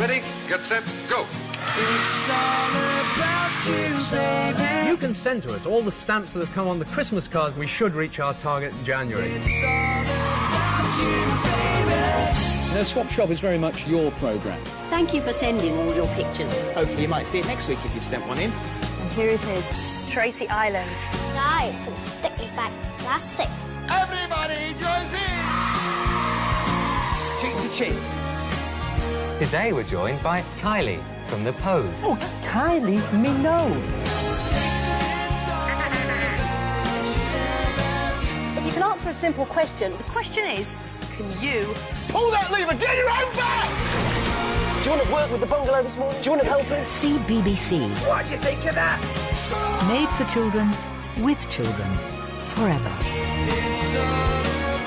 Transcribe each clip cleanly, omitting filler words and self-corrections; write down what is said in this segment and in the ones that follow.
Ready, get set, go. It's all about you, baby. You can send to us all the stamps that have come on the Christmas cards. We should reach our target in January. It's all about you, baby. The Swap Shop is very much your programme. Thank you for sending all your pictures. Hopefully you might see it next week if you've sent one in. And here it is, Tracy Island. Nice and sticky back plastic. Everybody joins in. Cheek to cheek. Today we're joined by Kylie from The Pose. Oh, Kylie, me know. If you can answer a simple question, The question is, can you Pull that lever, get your own back. Do you want to work with the bungalow this morning? Do you want to help us? CBBC. What do you think of that? Made for children, with children, forever. It's all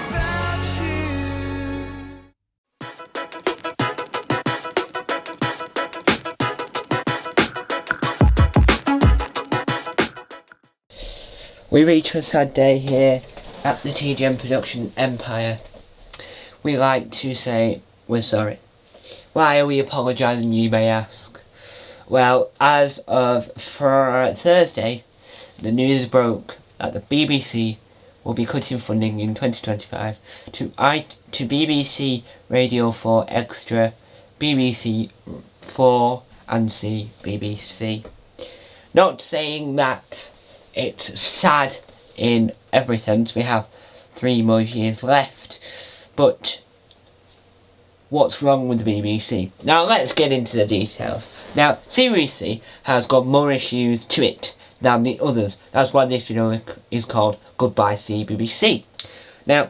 about you. We reach a sad day here at the TGM Production Empire. We like to say we're sorry. Why are we apologising, you may ask? Well, as of Thursday, the news broke that the BBC will be cutting funding in 2025 to BBC Radio 4 Extra, BBC 4 and CBBC. Not saying that it's sad in every sense, we have 3 more years left, but what's wrong with the BBC? Now let's get into the details. Now, CBBC has got more issues to it than the others. That's why this video is called Goodbye CBBC. Now,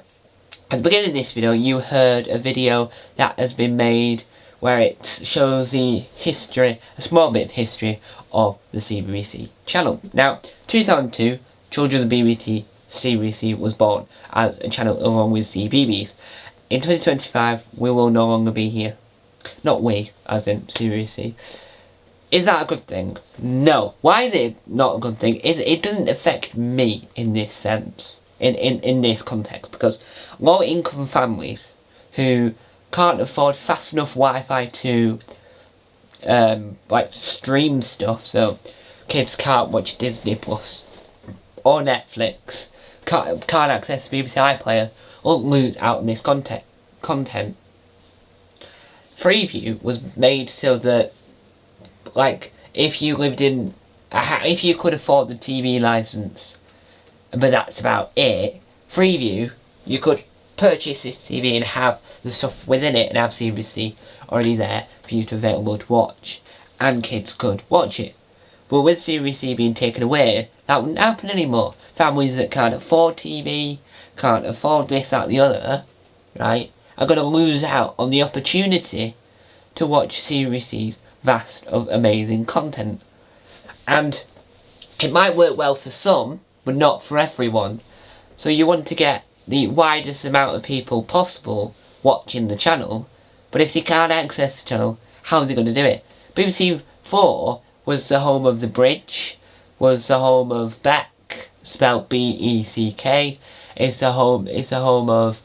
at the beginning of this video, you heard a video that has been made where it shows the history, a small bit of history of the CBBC channel. Now, 2002, Children of the CBBC was born as a channel along with CBeebies. In 2025, we will no longer be here. Not we, as in CBBC. Is that a good thing? No. Why is it not a good thing? It doesn't affect me in this sense, in this context, because low income families who can't afford fast enough Wi-Fi to like stream stuff, so kids can't watch Disney Plus or Netflix, can't access the BBC iPlayer, won't lose out on this content. Freeview was made so that, like, if you lived in, if you could afford the TV license, but that's about it, Freeview, you could purchase this TV and have the stuff within it and have CBBC already there for you to available to watch, and kids could watch it. But with CBBC being taken away, that wouldn't happen anymore. Families that can't afford TV, can't afford this, that, the other, right, are going to lose out on the opportunity to watch CBBC's vast of amazing content. And it might work well for some, but not for everyone. So you want to get the widest amount of people possible watching the channel, but if they can't access the channel, how are they going to do it? BBC 4 was the home of The Bridge, was the home of Beck, spelled B-E-C-K. It's the home of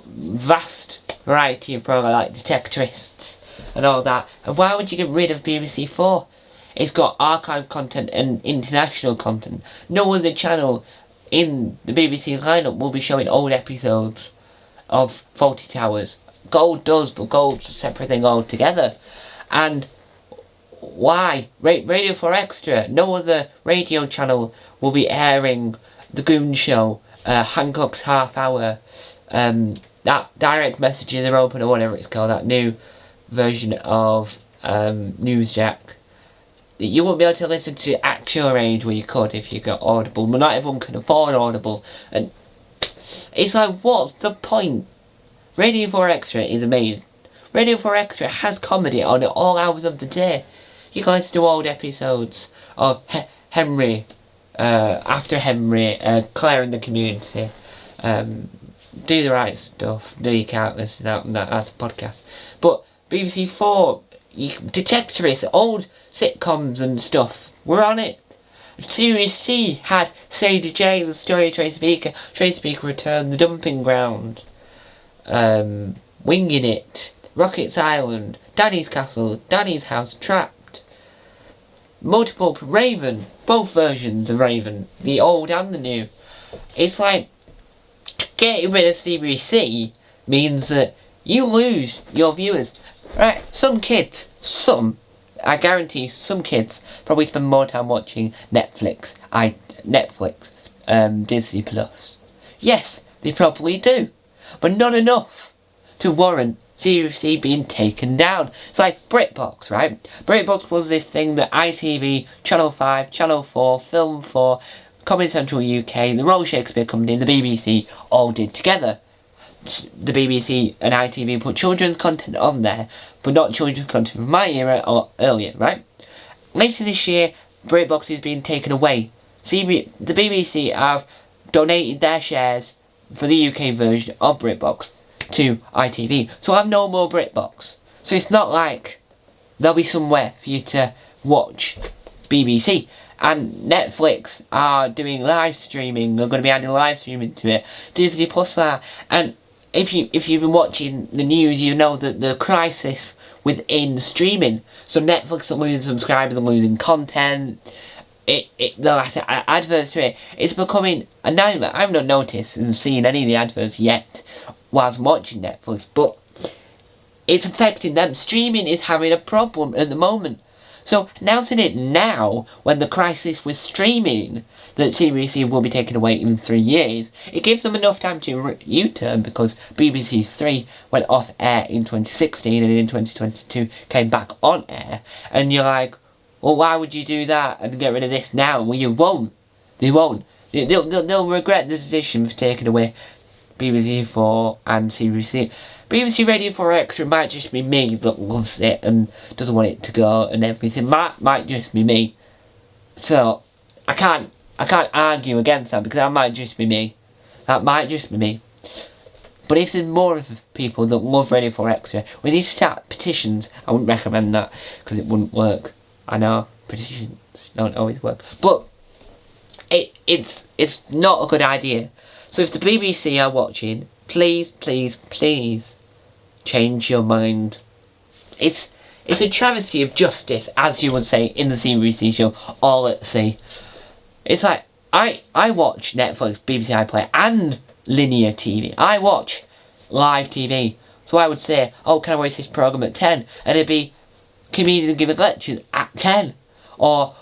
vast variety of programs like Detectorists and all that. And why would you get rid of BBC 4? It's got archive content and international content. No other channel in the BBC lineup will be showing old episodes of Fawlty Towers. Gold does, but Gold's a separate thing altogether. And why? Radio 4 Extra, no other radio channel will be airing The Goon Show, Hancock's Half Hour, that Direct Messages Are Open or whatever it's called, that new version of Newsjack. You won't be able to listen to at your age where you could if you got Audible, but not everyone can afford Audible. And it's like, what's the point? Radio 4 Extra is amazing. Radio 4 Extra has comedy on at all hours of the day. You can listen to old episodes of Henry, After Henry, Claire in the Community, Do the Right Stuff. No, you can't listen out on that as a podcast. But BBC 4, Detectorists, old sitcoms and stuff, we're on it. Series C had Sadie J, The Story of Tracy Beaker, Tracy Beaker Returned, The Dumping Ground, Winging It, Rocket's Island, Danny's Castle, Danny's House, Trapped. Multiple Raven, both versions of Raven, the old and the new. It's like, getting rid of CBBC means that you lose your viewers. Right, some kids, I guarantee some kids probably spend more time watching Netflix, Disney Plus. Yes, they probably do, but not enough to warrant CBBC being taken down. It's like BritBox, right? BritBox was this thing that ITV, Channel 5, Channel 4, Film 4, Comedy Central UK, the Royal Shakespeare Company, and the BBC all did together. The BBC and ITV put children's content on there, but not children's content from my era or earlier, right? Later this year, BritBox is being taken away. The BBC have donated their shares for the UK version of BritBox to ITV, so I have no more BritBox. So it's not like there'll be somewhere for you to watch BBC. And Netflix are doing live streaming. They're going to be adding live streaming to it. Disney Plus are. And if you've been watching the news, you know that the crisis within streaming. So Netflix are losing subscribers and losing content. Adverts to it. It's becoming a nightmare. I've not noticed and seen any of the adverts yet whilst watching Netflix, but it's affecting them. Streaming is having a problem at the moment. So announcing it now, when the crisis with streaming, that CBBC will be taken away in 3 years, it gives them enough time to U-turn, because BBC 3 went off air in 2016 and in 2022 came back on air, and you're like, well, why would you do that and get rid of this now? Well, you won't. They won't. They'll regret the decision for taking away BBC 4 and CBBC. BBC Radio 4 Extra might just be me that loves it and doesn't want it to go and everything. Might just be me. So I can't argue against that, because that might just be me. That might just be me. But if there's more of people that love Radio 4 Extra, we need to start petitions. I wouldn't recommend that, because it wouldn't work. I know petitions don't always work, but it's not a good idea. So if the BBC are watching, please, please, please change your mind. It's a travesty of justice, as you would say in the CBBC show All at Sea. It's like, I watch Netflix, BBC iPlayer and linear TV. I watch live TV. So I would say, oh, can I watch this programme at 10? And it'd be comedians giving lectures at 10. Or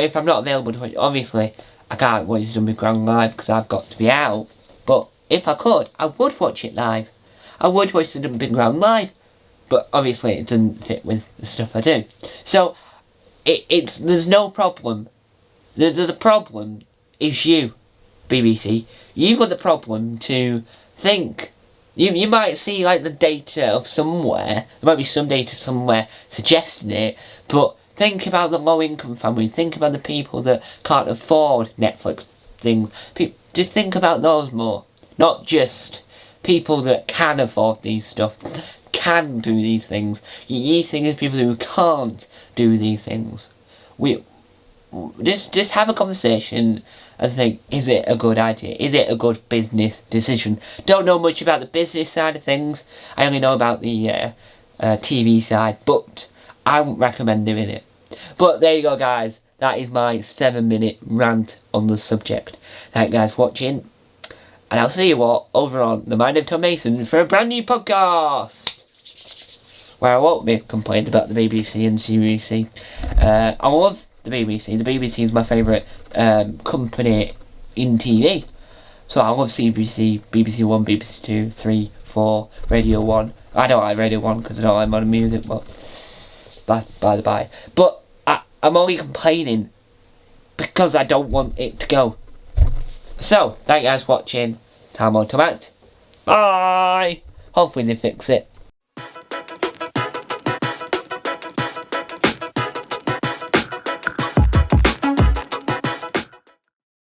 if I'm not available to watch, obviously I can't watch Zombie Ground live because I've got to be out. But if I could, I would watch it live. I would watch the Dumping Ground live, but obviously it doesn't fit with the stuff I do. So there's no problem. There's a problem. It's you, BBC. You've got the problem to think. You might see like the data of somewhere. There might be some data somewhere suggesting it, but think about the low-income family. Think about the people that can't afford Netflix things. Just think about those more. Not just people that can afford these stuff, can do these things. You think of people who can't do these things. We just have a conversation and think, is it a good idea? Is it a good business decision? Don't know much about the business side of things. I only know about the TV side, but I wouldn't recommend doing it. But there you go, guys. That is my 7-minute rant on the subject. Thank you guys for watching. And I'll see you all over on The Mind of Tom Mason for a brand new podcast, where I won't be complaining about the BBC and CBBC. I love the BBC. The BBC is my favourite company in TV. So I love CBBC, BBC 1, BBC 2, 3, 4, Radio 1. I don't like Radio 1 because I don't like modern music, but by the by. But I'm only complaining because I don't want it to go. So, thank you guys for watching. Time on to act. Bye! Hopefully they fix it.